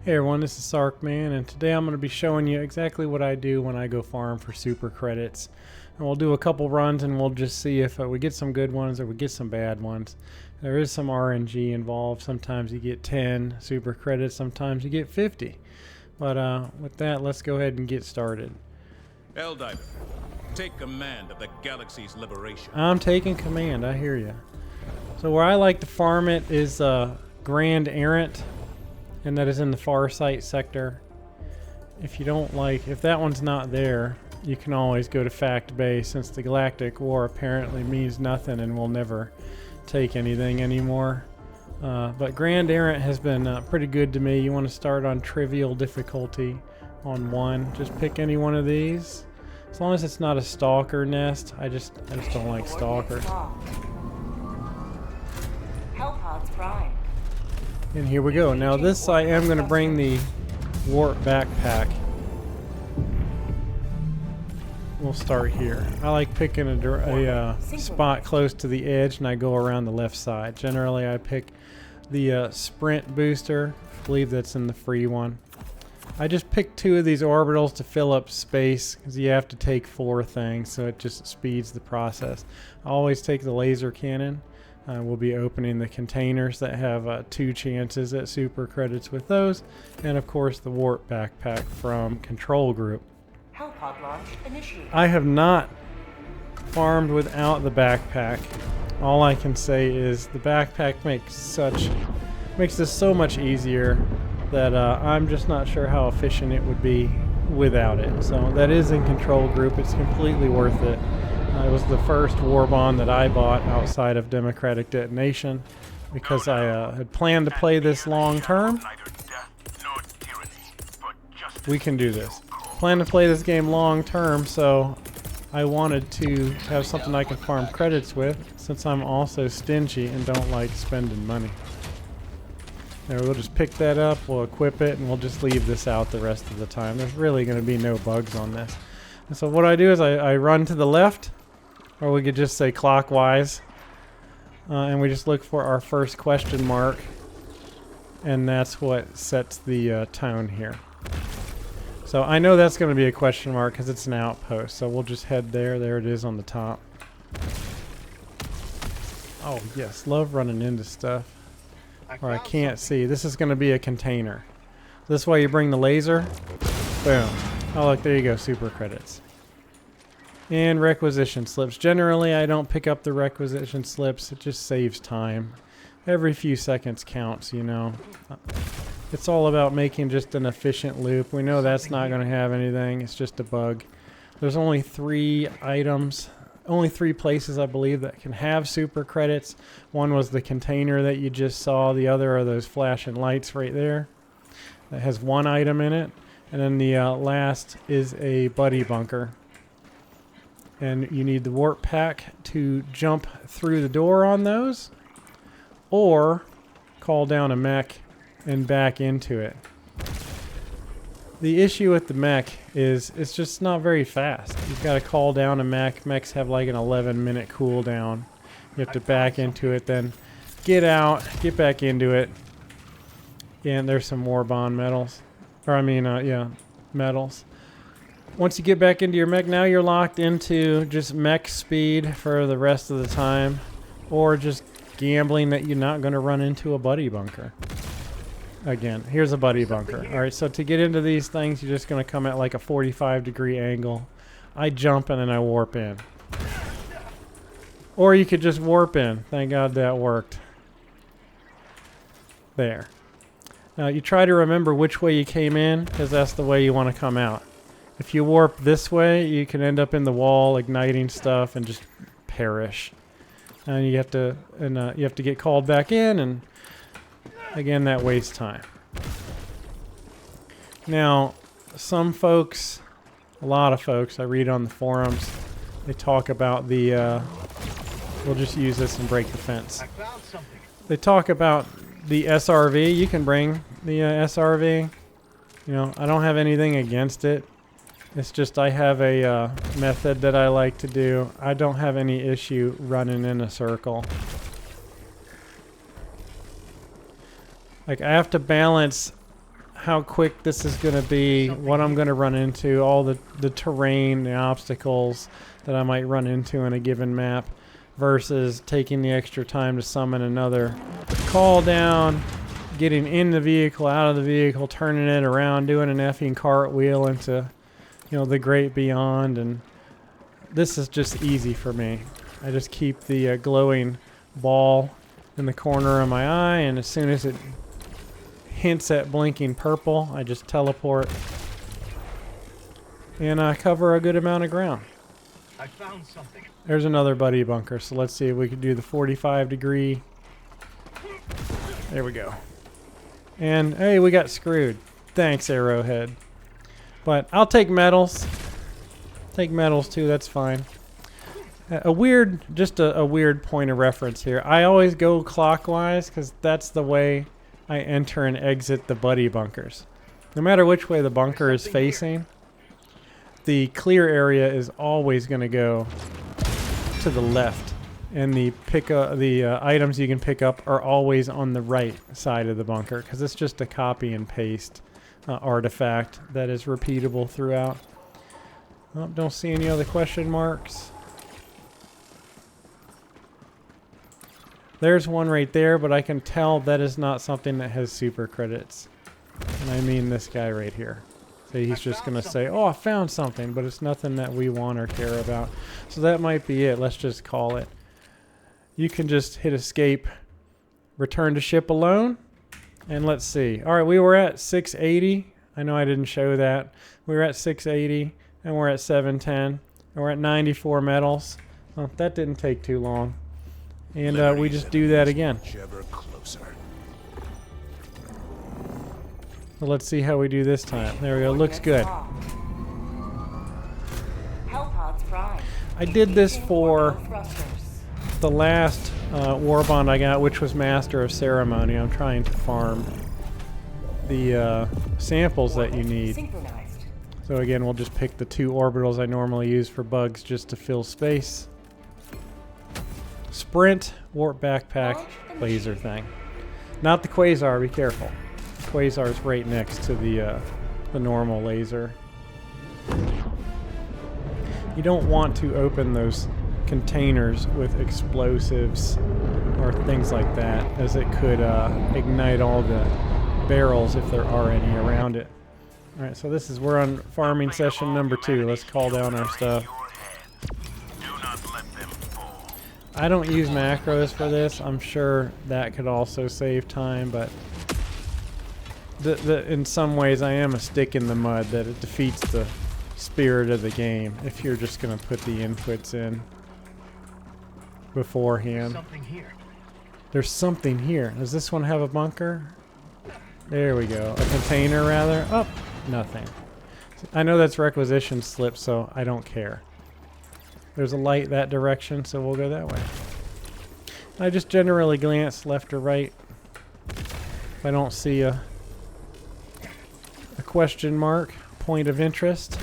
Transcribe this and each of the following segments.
Hey everyone, this is Sarkman, and today I'm going to be showing you exactly what I do when I go farm for super credits. And we'll do a couple runs and we'll just see if we get some good ones or we get some bad ones. There is some RNG involved. Sometimes you get 10 super credits, sometimes you get 50. But with that, let's go ahead and get started. Helldiver, take command of the galaxy's liberation. I'm taking command, I hear you. So where I like to farm it is Grand Errant, and that is in the Farsight sector. If you don't like, if that one's not there, you can always go to Fact Bay, since the Galactic War apparently means nothing and will never take anything anymore. But Grand Errant has been pretty good to me. You want to start on trivial difficulty on 1. Just pick any one of these. As long as it's not a stalker nest. I just don't like stalkers. Hellpod's prime. And here we go. Now this, I am going to bring the warp backpack. We'll start here. I like picking a spot close to the edge, and I go around the left side. Generally I pick the sprint booster. I believe that's in the free one. I just picked 2 of these orbitals to fill up space, because you have to take 4 things, so it just speeds the process. I always take the laser cannon. We'll be opening the containers that have 2 chances at super credits with those, and of course the warp backpack from Control Group. Hellpod launch initiated. I have not farmed without the backpack. All I can say is the backpack makes this so much easier that I'm just not sure how efficient it would be without it. So that is in Control Group. It's completely worth it. It was the first war bond that I bought outside of Democratic Detonation, because I had planned to play this long term. We can do this. Plan to play this game long term, so I wanted to have something I can farm credits with, since I'm also stingy and don't like spending money. There, we'll just pick that up, we'll equip it, and we'll just leave this out the rest of the time. There's really going to be no bugs on this. And so what I do is I run to the left, or we could just say clockwise, and we just look for our first question mark, and that's what sets the tone here. So I know that's going to be a question mark because it's an outpost, so we'll just head there. There it is on the top. Oh yes, love running into stuff. Or I can't see. This is going to be a container. This way you bring the laser. Boom. Oh look, there you go, super credits. And requisition slips. Generally I don't pick up the requisition slips. It just saves time. Every few seconds counts, you know. It's all about making just an efficient loop. We know that's not going to have anything. It's just a bug. There's only 3 items. Only 3 places, I believe, that can have super credits. One was the container that you just saw. The other are those flashing lights right there. That has 1 item in it. And then the last is a buddy bunker. And you need the warp pack to jump through the door on those, or call down a mech and back into it. The issue with the mech is it's just not very fast. You've got to call down a mech. Mechs have like an 11-minute cooldown. You have to back into it, then get out, get back into it. And there's some more bond metals. Or I mean, yeah, metals. Once you get back into your mech, now you're locked into just mech speed for the rest of the time, or just gambling that you're not going to run into a buddy bunker. Again, here's a buddy bunker. Alright, so to get into these things, you're just going to come at like a 45-degree angle. I jump and then I warp in. Or you could just warp in. Thank God that worked. There. Now you try to remember which way you came in, because that's the way you want to come out. If you warp this way, you can end up in the wall igniting stuff and just perish. And you have to get called back in, and again that wastes time. Now, some folks, a lot of folks I read on the forums, they talk about the we'll just use this and break the fence. They talk about the SRV. You can bring the SRV. You know, I don't have anything against it. It's just I have a method that I like to do. I don't have any issue running in a circle. Like I have to balance how quick this is going to be, what I'm going to run into, all the terrain, the obstacles that I might run into in a given map, versus taking the extra time to summon another call down, getting in the vehicle, out of the vehicle, turning it around, doing an effing cartwheel into, you know, the great beyond. And this is just easy for me. I just keep the glowing ball in the corner of my eye, and as soon as it hints at blinking purple, I just teleport and cover a good amount of ground. I found something. There's another buddy bunker, so let's see if we can do the 45-degree. There we go. And hey, we got screwed. Thanks, Arrowhead. But I'll take metals. Take metals too, that's fine. A weird point of reference here. I always go clockwise because that's the way I enter and exit the buddy bunkers. No matter which way the bunker is facing, the clear area is always going to go to the left, and the items you can pick up are always on the right side of the bunker because it's just a copy and paste artifact that is repeatable throughout. Oh, don't see any other question marks. There's one right there, but I can tell that is not something that has super credits. And I mean this guy right here. So he's just going to say, oh, I found something, but it's nothing that we want or care about. So that might be it. Let's just call it. You can just hit escape, return to ship alone, and let's see. All right, we were at 680. I know I didn't show that. We were at 680, and we're at 710, and we're at 94 metals. Well, that didn't take too long. And we just do that again. Ever closer. So let's see how we do this time. There we go. Looks good. Hellpods prime. I did this for the last warbond I got, which was Master of Ceremony. I'm trying to farm the samples that you need. Synchronized. So again, we'll just pick the 2 orbitals I normally use for bugs just to fill space. Sprint, warp backpack, laser thing. Not the quasar, be careful. The quasar is right next to the normal laser. You don't want to open those containers with explosives or things like that, as it could ignite all the barrels if there are any around it. Alright, so we're on farming session number 2. Let's call down our stuff. I don't use macros for this. I'm sure that could also save time, but in some ways I am a stick in the mud that it defeats the spirit of the game if you're just going to put the inputs in beforehand. There's something here. Does this one have a bunker? There we go. A container, rather. Oh, nothing. I know that's requisition slip, so I don't care. There's a light that direction, so we'll go that way. I just generally glance left or right if I don't see a question mark, point of interest.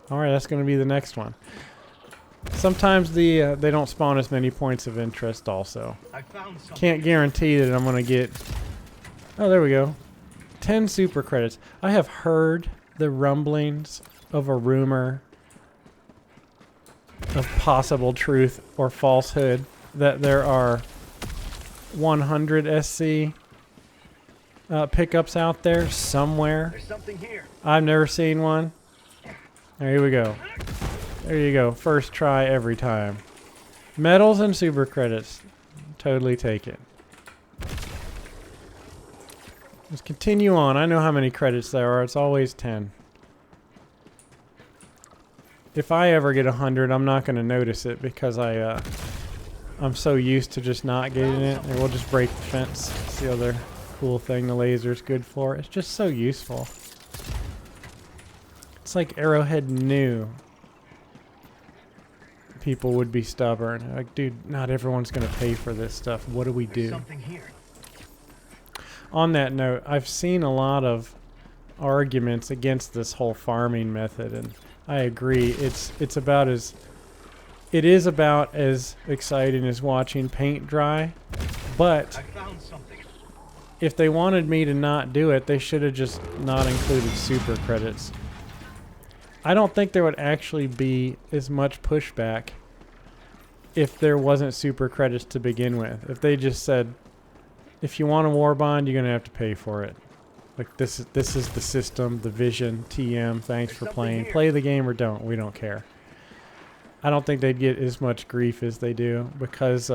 Alright, that's going to be the next one. Sometimes they don't spawn as many points of interest also. Can't guarantee that I'm going to get... Oh, there we go. 10 super credits. I have heard the rumblings of a rumor of possible truth or falsehood that there are 100 SC pickups out there somewhere. There's something here. I've never seen one. There we go. There you go. First try every time. Medals and super credits. Totally take it. Let's continue on. I know how many credits there are. It's always 10. If I ever get 100, I'm not going to notice it because I'm so used to just not getting it. And we'll just break the fence. That's the other cool thing the laser's good for. It's just so useful. It's like Arrowhead knew people would be stubborn. Like, dude, not everyone's going to pay for this stuff. What do we do? Something here. On that note, I've seen a lot of arguments against this whole farming method, and I agree. It's about as it is about as exciting as watching paint dry, but I found something. if they wanted me to not do it, they should have just not included super credits. I don't think there would actually be as much pushback if there wasn't super credits to begin with. If they just said, if you want a war bond, you're gonna have to pay for it. Like this is the system, the vision, TM, thanks for playing. Play the game or don't, we don't care. I don't think they'd get as much grief as they do because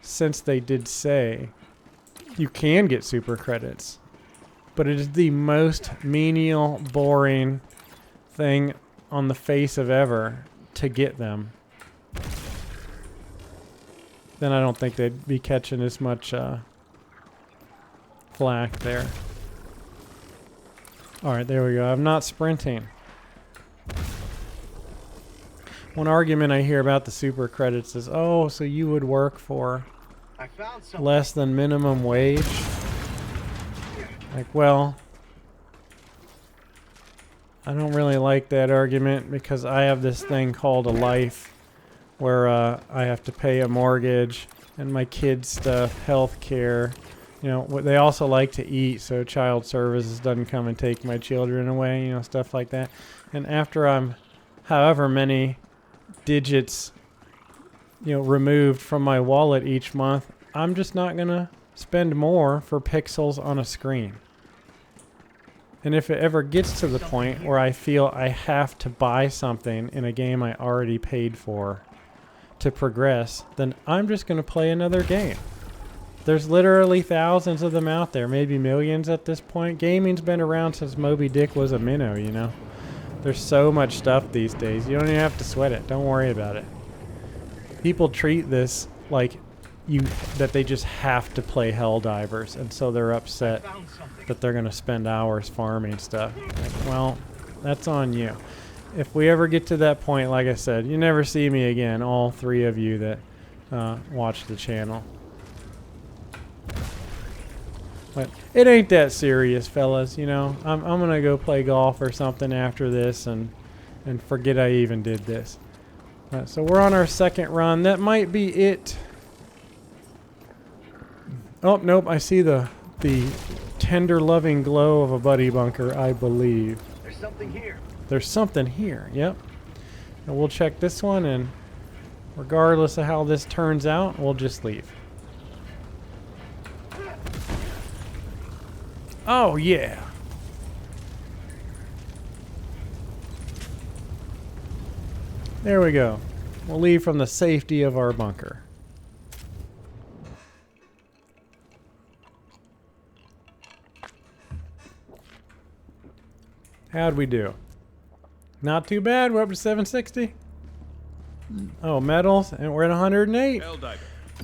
since they did say you can get super credits, but it is the most menial, boring thing on the face of ever to get them. Then I don't think they'd be catching as much flack there. Alright, there we go. I'm not sprinting. One argument I hear about the super credits is, oh, so you would work for I found something. less than minimum wage? Like, well, I don't really like that argument because I have this thing called a life where I have to pay a mortgage and my kids' stuff, health care. You know, they also like to eat, so child services doesn't come and take my children away, you know, stuff like that. And after I'm however many digits, you know, removed from my wallet each month, I'm just not going to spend more for pixels on a screen. And if it ever gets to the point where I feel I have to buy something in a game I already paid for to progress, then I'm just going to play another game. There's literally thousands of them out there, maybe millions at this point. Gaming's been around since Moby Dick was a minnow, you know. There's so much stuff these days. You don't even have to sweat it. Don't worry about it. People treat this like that they just have to play Helldivers, and so they're upset that they're going to spend hours farming stuff. Like, well, that's on you. If we ever get to that point, like I said, you never see me again, all three of you that watch the channel. But it ain't that serious, fellas, you know. I'm going to go play golf or something after this and forget I even did this. So we're on our second run. That might be it. Oh, nope, I see the tender loving glow of a buddy bunker, I believe. There's something here. There's something here, yep. And we'll check this one, and regardless of how this turns out, we'll just leave. Oh, yeah. There we go. We'll leave from the safety of our bunker. How'd we do? Not too bad. We're up to 760. Oh, medals, and we're at 108. Helldiver.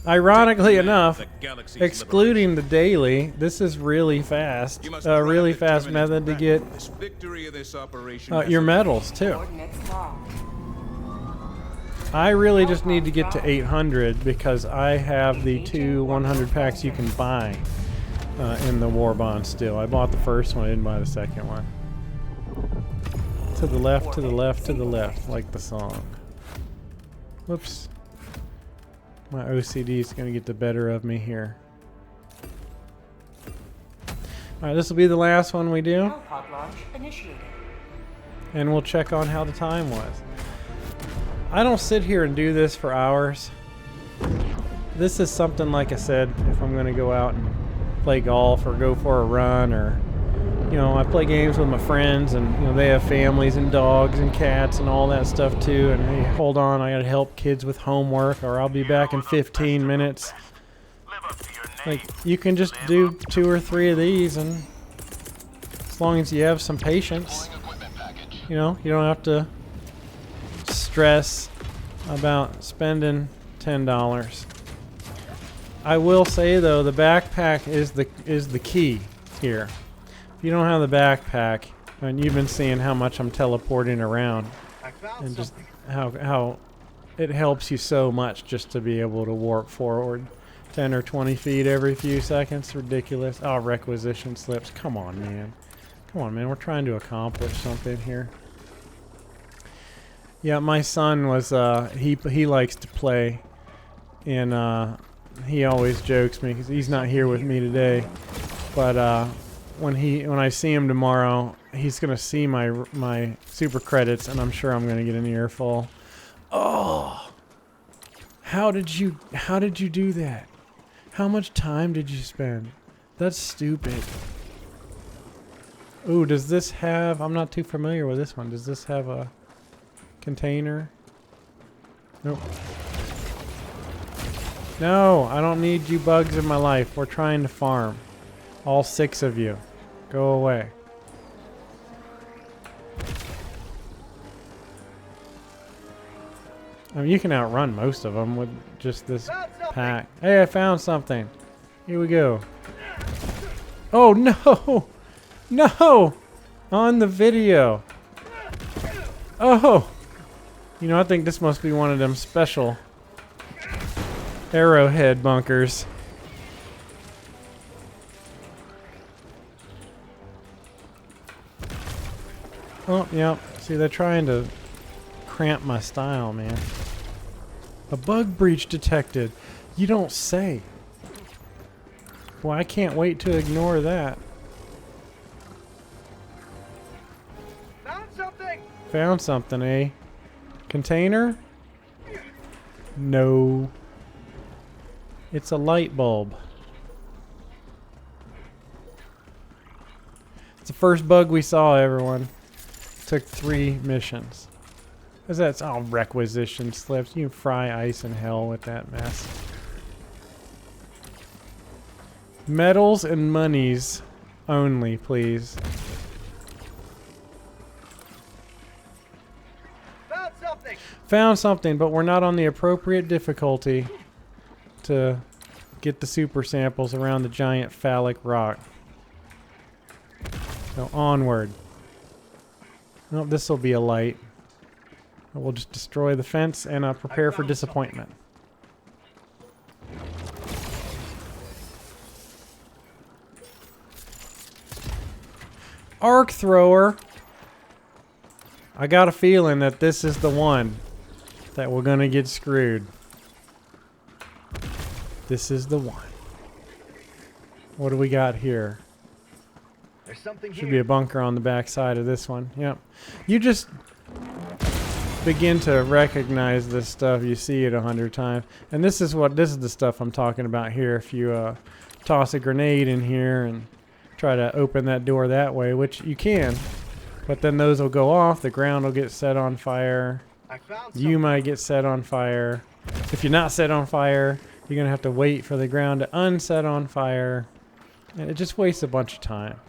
Ironically Take command enough, of the galaxy's excluding the daily, this is really fast. You must Really grab fast determined method to crack. get This victory of this operation has your a- medals too. Coordinates locked. I really just need to get to 800 because I have the two 100 packs you can buy in the war bond still. I bought the first one, I didn't buy the second one. To the left, to the left, to the left, like the song. Whoops. My OCD is going to get the better of me here. Alright, this will be the last one we do. Hellpod launch initiated. And we'll check on how the time was. I don't sit here and do this for hours. This is something, like I said, if I'm going to go out and play golf or go for a run, or, you know, I play games with my friends, and, you know, they have families and dogs and cats and all that stuff too, and hey, hold on, I got to help kids with homework, or I'll be back in 15 minutes. Like, you can just do 2 or 3 of these, and as long as you have some patience, you know, you don't have to stress about spending $10. I will say though, the backpack is the key here. If you don't have the backpack, and you've been seeing how much I'm teleporting around, I found and just something. how it helps you so much just to be able to warp forward 10 or 20 feet every few seconds. Ridiculous. Oh, requisition slips. Come on, man. Come on, man. We're trying to accomplish something here. Yeah, my son was he likes to play, and he always jokes me because he's not here with me today. But when I see him tomorrow, he's gonna see my super credits, and I'm sure I'm gonna get an earful. Oh, how did you do that? How much time did you spend? That's stupid. Ooh, does this have? I'm not too familiar with this one. Does this have a container? Nope. No, I don't need you bugs in my life. We're trying to farm. All 6 of you. Go away. I mean, you can outrun most of them with just this pack. Hey, I found something. Here we go. Oh, no! No! On the video. Oh! You know, I think this must be one of them special arrowhead bunkers. Oh, yep. See, they're trying to cramp my style, man. A bug breach detected. You don't say. Boy, I can't wait to ignore that. Found something. Found something, eh? Container? No. It's a light bulb. It's the first bug we saw, everyone. Took 3 missions. Cause that's all requisition slips. You can fry ice in hell with that mess. Medals and monies only, please. Found something. Found something, but we're not on the appropriate difficulty to get the super samples around the giant phallic rock. So onward. Oh, this will be a light. We'll just destroy the fence and prepare for disappointment. Arc thrower. I got a feeling that this is the one that we're gonna get screwed. This is the one. What do we got here? There's something Should be a bunker on the back side of this one. Yep. You just begin to recognize this stuff. You see it 100 times. And this is the stuff I'm talking about here. If you toss a grenade in here and try to open that door that way, which you can, but then those will go off. The ground will get set on fire. I found You might get set on fire. If you're not set on fire, you're going to have to wait for the ground to unset on fire. And it just wastes a bunch of time.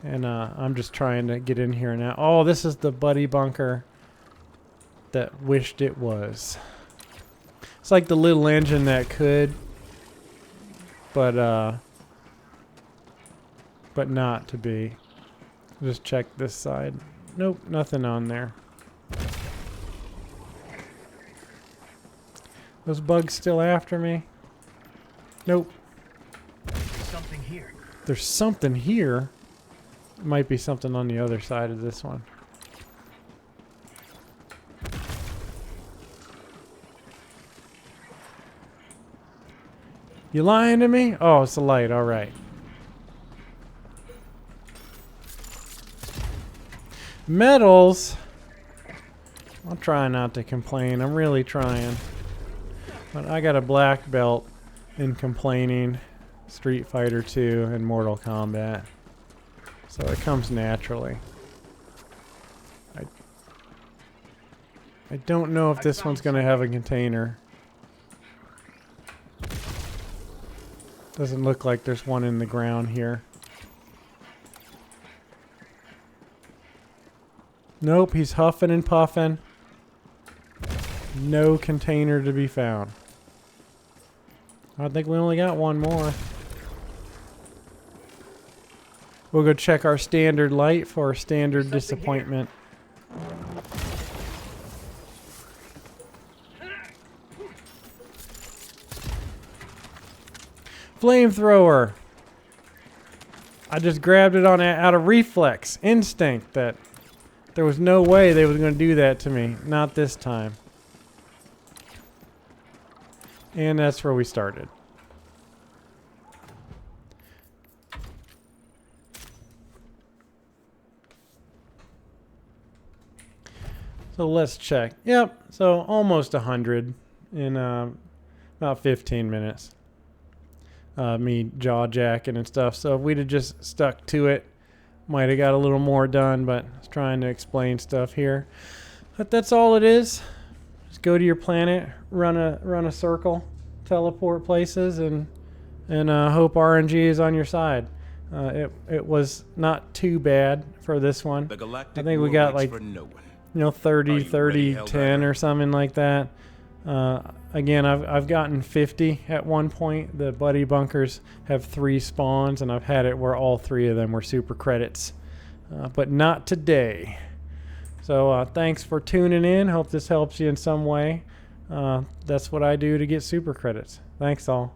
And I'm just trying to get in here now. Oh, this is the buddy bunker that wished it was. It's like the little engine that could, but not to be. Just check this side. Nope, nothing on there. Those bugs still after me? Nope. There's something here. There's something here. Might be something on the other side of this one. You lying to me? Oh, it's a light. All right. Medals. I'll try not to complain. I'm really trying. But I got a black belt in complaining, Street Fighter 2, and Mortal Kombat. So it comes naturally. I don't know if this one's going to have a container. Doesn't look like there's one in the ground here. Nope, he's huffing and puffing. No container to be found. I think we only got one more. We'll go check our standard light for a standard disappointment. Flamethrower. I just grabbed it on out of reflex, instinct that There was no way they was going to do that to me. Not this time. And that's where we started. So let's check. Yep, so almost 100 in about 15 minutes. Me jaw jacking and stuff. So if we'd have just stuck to it, might have got a little more done, but I was trying to explain stuff here. But that's all it is. Just go to your planet, run a circle, teleport places, and hope RNG is on your side. It was not too bad for this one. The galactic I think we war got waits like for no one. 30, Are you 30, ready, 10 Helldiver? or something like that. Again, I've gotten 50 at one point. The buddy bunkers have 3 spawns, and I've had it where all 3 of them were super credits. But not today. So thanks for tuning in. Hope this helps you in some way. That's what I do to get super credits. Thanks all.